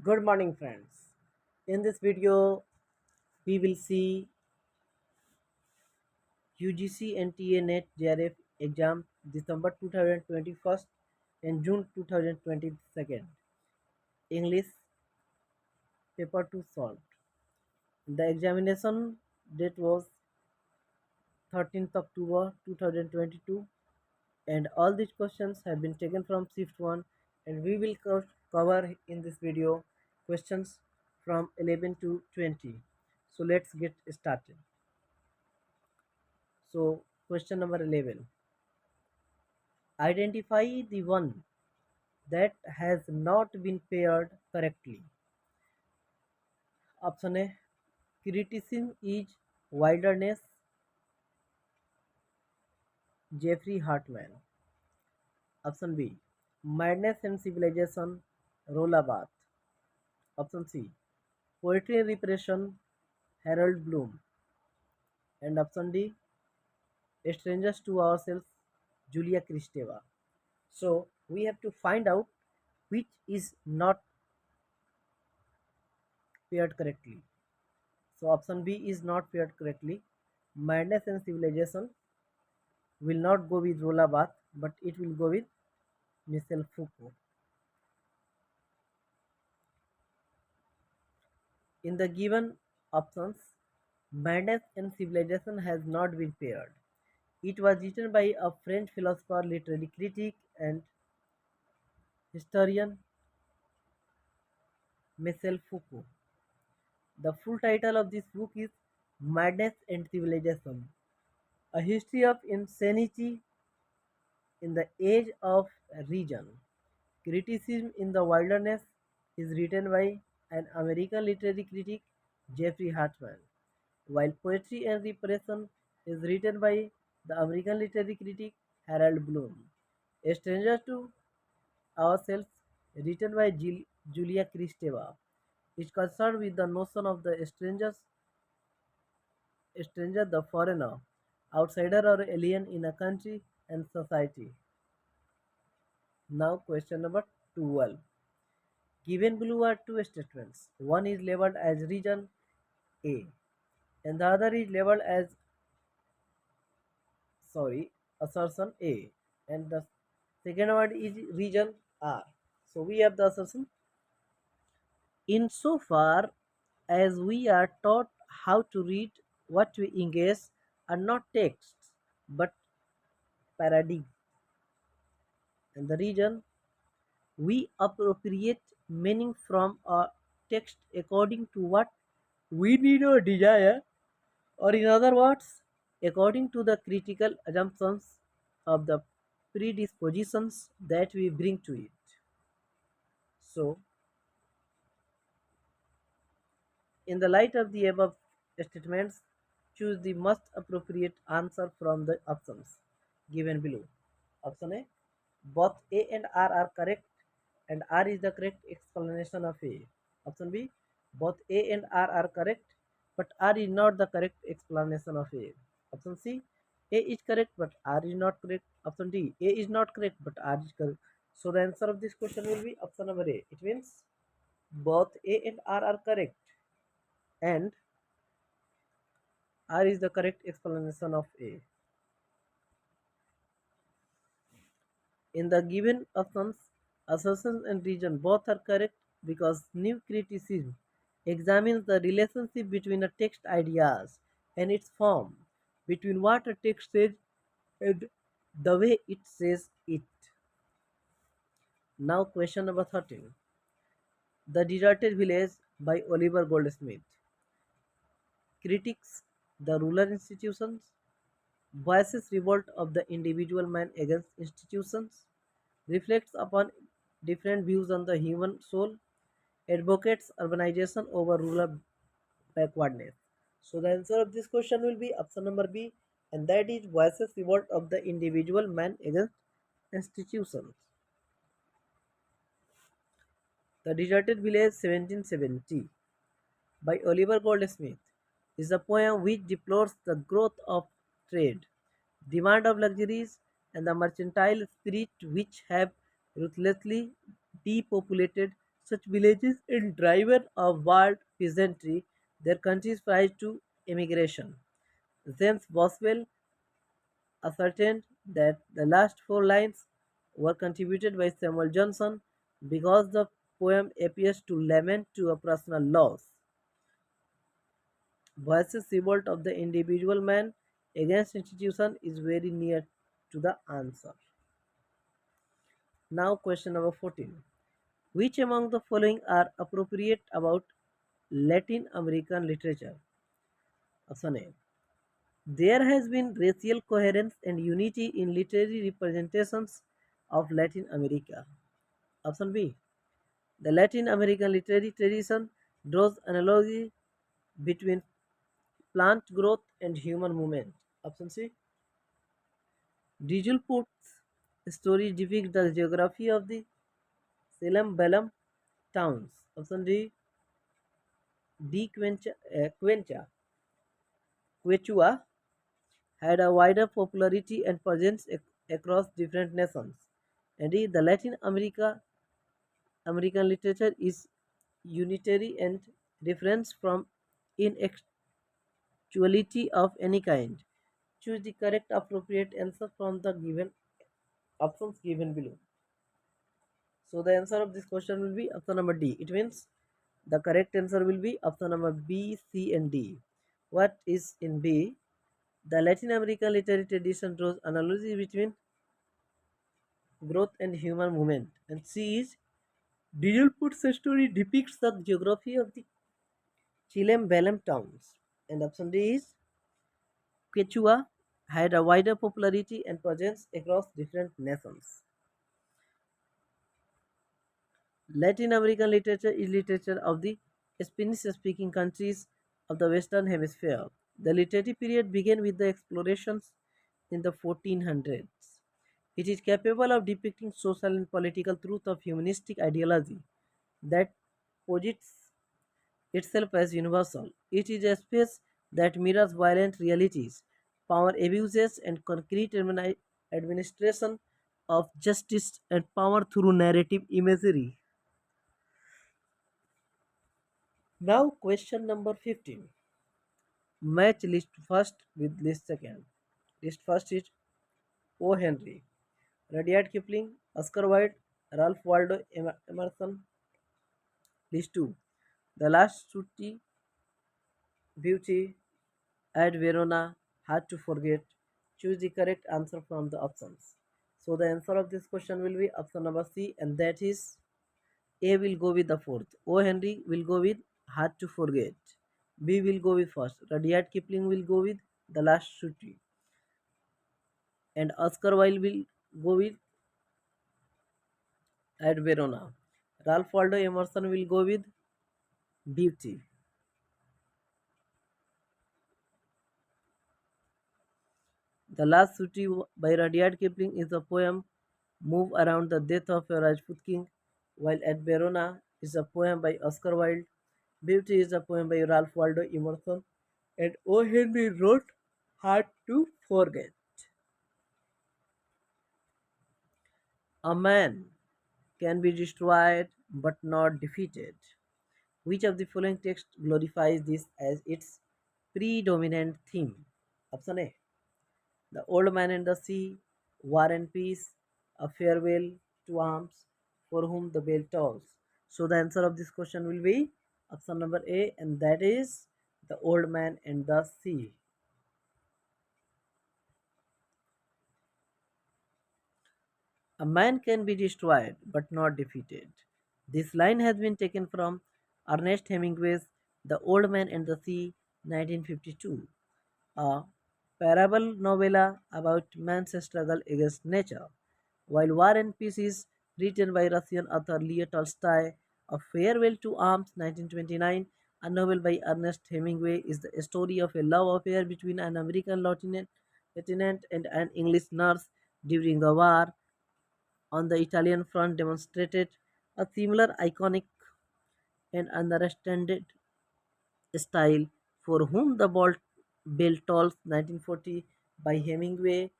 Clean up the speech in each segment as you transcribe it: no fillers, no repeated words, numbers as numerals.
Good morning, friends. In this video, we will see UGC NTA NET JRF exam December 2021 and June 2022. English paper 2 solved. The examination date was 13th October 2022 and all these questions have been taken from shift 1 and we will cover in this video questions from 11 to 20. So let's get started. So, question number 11. Identify the one that has not been paired correctly. Option A. Criticism is wilderness. Jeffrey Hartman. Option B. Madness and civilization. Rolla Barthes. Option C. Poetry and repression. Harold Bloom. And option D. Strangers to ourselves. Julia Kristeva. So we have to find out which is not paired correctly. So option B is not paired correctly. Madness and civilization will not go with Rolla Barthes, but it will go with Michel Foucault. In the given options, Madness and civilization has not been paired. It was written by a French philosopher, literary critic, and historian Michel Foucault. The full title of this book is Madness and Civilization: A History of Insanity in the Age of Reason. Criticism in the Wilderness is written by an American literary critic, Jeffrey Hartman, while Poetry and Repression is written by the American literary critic Harold Bloom. A Stranger to Ourselves, written by Julia Kristeva, is concerned with the notion of the stranger, the foreigner, outsider or alien in a country and society. Now, question number 12. Given below are two statements. One is labeled as region A and the other is labeled as assertion A and the second one is region R. So we have the assertion. Insofar as we are taught how to read, what we engage are not texts but paradigms. And the region, we appropriate meaning from a text according to what we need or desire, or in other words, according to the critical assumptions of the predispositions that we bring to it. So, in the light of the above statements, choose the most appropriate answer from the options given below. Option A. Both A and R are correct and R is the correct explanation of A. Option B. Both A and R are correct but R is not the correct explanation of A. Option C. A is correct but R is not correct. Option D. A is not correct but R is correct. So the answer of this question will be option number A. It means both A and R are correct and R is the correct explanation of A. In the given options, assertion and reason both are correct because new criticism examines the relationship between a text ideas and its form, between what a text says and the way it says it. Now question number 13. The Deserted Village by Oliver Goldsmith critiques the ruler institutions, voices revolt of the individual man against institutions, reflects upon different views on the human soul, advocates urbanization over rural backwardness. So the answer of this question will be option number B, and that is voices revolt of the individual man against institutions. The Deserted Village 1770 by Oliver Goldsmith is a poem which deplores the growth of trade, demand of luxuries, and the mercantile spirit which have ruthlessly depopulated such villages and driven a wild peasantry, their countries prior to emigration. James Boswell ascertained that the last four lines were contributed by Samuel Johnson because the poem appears to lament to a personal loss. Voices revolt of the individual man against institution is very near to the answer. Now question number 14. Which among the following are appropriate about Latin American literature? Option A. There has been racial coherence and unity in literary representations of Latin America. Option B. The Latin American literary tradition draws analogy between plant growth and human movement. Option C. Dijulput's story depicts the geography of the Salem Bellum towns. Option D. Quechua had a wider popularity and presence across different nations. And D. The American literature is unitary and different from inextuality of any kind. Choose the correct appropriate answer from the given options given below. So the answer of this question will be option number D. It means the correct answer will be option number B, C, and D. What is in B? The Latin American literary tradition draws analogy between growth and human movement. And C is Didelput's story depicts the geography of the Chilean Belém towns. And option D is Quechua had a wider popularity and presence across different nations. Latin American literature is literature of the Spanish-speaking countries of the Western Hemisphere. The literary period began with the explorations in the 1400s. It is capable of depicting social and political truth of humanistic ideology that posits itself as universal. It is a space that mirrors violent realities, power abuses, and concrete administration of justice and power through narrative imagery. Now, question number 15. Match list first with list second. List first is O. Henry, Rudyard Kipling, Oscar Wilde, Ralph Waldo Emerson. List 2. The Last City, Beauty, At Verona, Hard to Forget. Choose the correct answer from the options. So the answer of this question will be option number C, and that is A will go with the fourth. O. Henry will go with Hard to Forget. B will go with first. Rudyard Kipling will go with The Last City. And Oscar Wilde will go with At Verona. Ralph Waldo Emerson will go with Beauty. The Last City by Rudyard Kipling is a poem move around the death of a Rajput king, while At Verona is a poem by Oscar Wilde. Beauty is a poem by Ralph Waldo Emerson, and O. Henry wrote Hard to Forget. A man can be destroyed but not defeated. Which of the following texts glorifies this as its predominant theme? Option A. The Old Man and the Sea, War and Peace, A Farewell to Arms, For Whom the Bell Tolls. So the answer of this question will be option number A, and that is The Old Man and the Sea. A man can be destroyed but not defeated. This line has been taken from Ernest Hemingway's The Old Man and the Sea, 1952, a parable novella about man's struggle against nature, while War and Peace is written by Russian author Leo Tolstoy. A Farewell to Arms, 1929, a novel by Ernest Hemingway, is the story of a love affair between an American lieutenant and an English nurse during the war on the Italian front, demonstrated a similar iconic and understated style. For Whom the Bell Tolls, 1940, by Hemingway,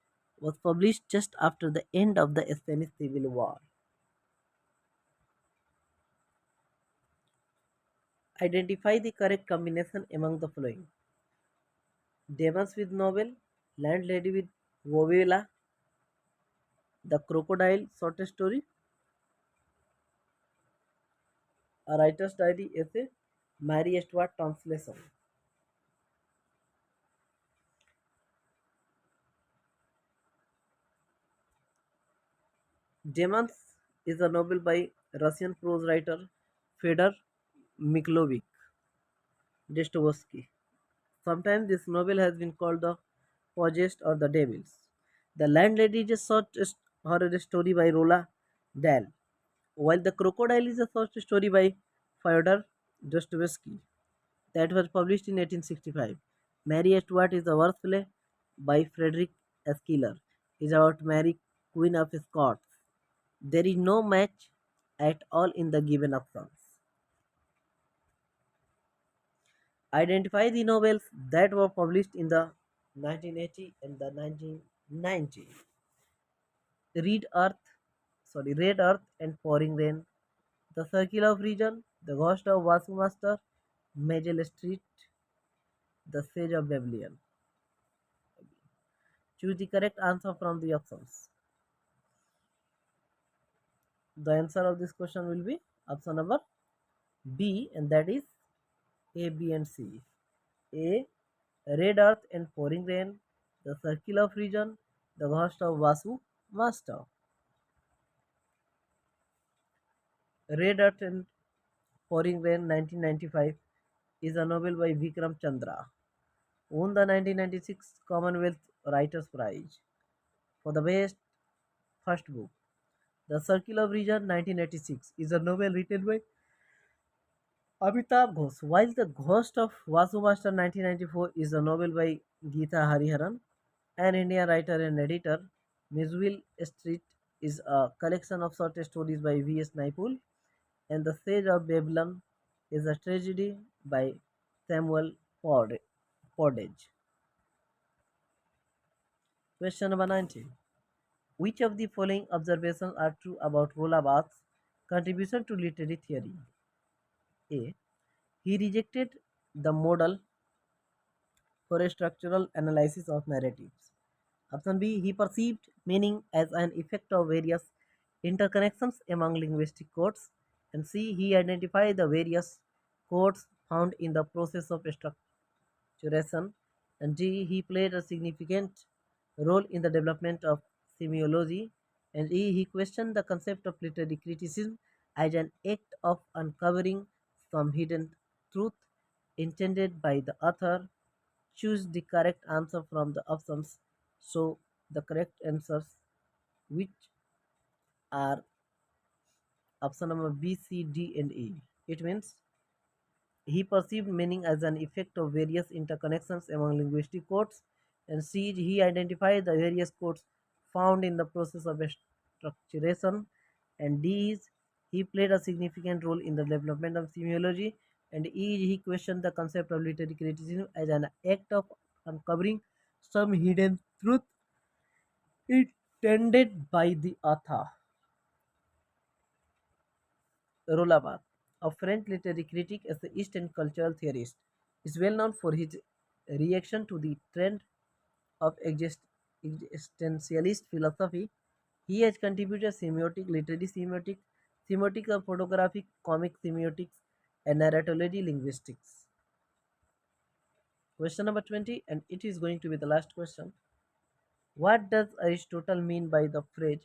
was published just after the end of the Spanish Civil War. Identify the correct combination among the following: Demons with Novel, Landlady with Vovela, The Crocodile short story, A Writer's Diary essay, Mary Stuart translation. Demons is a novel by Russian prose writer Fedor Mikhailovich Dostoevsky. Sometimes this novel has been called the Possessed or the Devils. The Landlady is a short horror story by Rola Dahl, while The Crocodile is a short story by Fyodor Dostoevsky that was published in 1865. Mary Stuart is a verse play by Frederick Schiller. It is about Mary, Queen of Scots. There is no match at all in the given options. Identify the novels that were published in the 1980 and the 1990. Read Earth, Red Earth and Pouring Rain, The Circle of Region, The Ghost of Vasu Master, Majel Street, The Sage of Babylon. Choose the correct answer from the options. The answer of this question will be option number B, and that is A, B, and C. A. Red Earth and Pouring Rain, The Circle of Region, The Ghost of Vasu Master. Red Earth and Pouring Rain 1995 is a novel by Vikram Chandra, won the 1996 Commonwealth Writers' Prize for the best first book. The Circle of Region 1986 is a novel written by Amitabh Ghosh, while The Ghost of Vasu Master 1994 is a novel by Geeta Hariharan, an Indian writer and editor. Misville Street is a collection of short stories by V.S. Naipaul, and The Sage of Babylon is a tragedy by Samuel Portage. Question number 19. Which of the following observations are true about Rolla Barthes' contribution to literary theory? A. He rejected the model for a structural analysis of narratives. Option B. He perceived meaning as an effect of various interconnections among linguistic codes. And C. He identified the various codes found in the process of structuration. And D. He played a significant role in the development of semiology. And E. He questioned the concept of literary criticism as an act of uncovering some hidden truth intended by the author. Choose the correct answer from the options. So the correct answers, which are option number B, C, D, and E. It means he perceived meaning as an effect of various interconnections among linguistic codes, and C, he identified the various codes found in the process of structuration, and D is he played a significant role in the development of semiology, and E, he questioned the concept of literary criticism as an act of uncovering some hidden truth intended by the author. Roland Barthes, a French literary critic, essayist, and cultural theorist, is well known for his reaction to the trend of existentialist philosophy. He has contributed semiotic, literary semiotics, semiotics of photographic, comic semiotics, and narratology linguistics. Question number 20, and it is going to be the last question. What does Aristotle mean by the phrase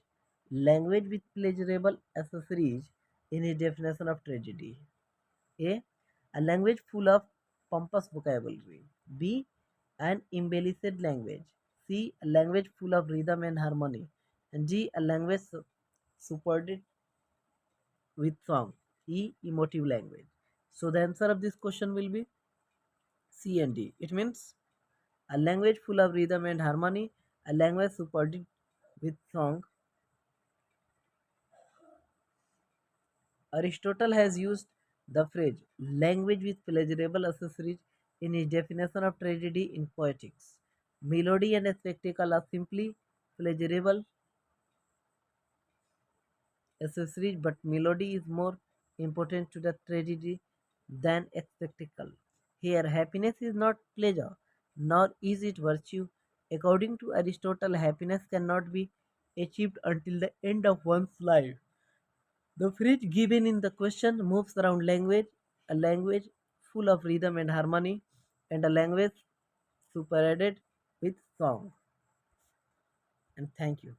language with pleasurable accessories in his definition of tragedy? A. A language full of pompous vocabulary. B. An embellished language. C. A language full of rhythm and harmony. And D. A language supported with song. E. Emotive language. So the answer of this question will be C and D. It means a language full of rhythm and harmony, a language supported with song. Aristotle has used the phrase language with pleasurable accessories in his definition of tragedy in poetics. Melody and spectacle are simply pleasurable accessories, but melody is more important to the tragedy than a spectacle. Here, happiness is not pleasure, nor is it virtue. According to Aristotle, happiness cannot be achieved until the end of one's life. The phrase given in the question moves around language, a language full of rhythm and harmony, and a language superadded with song. And thank you.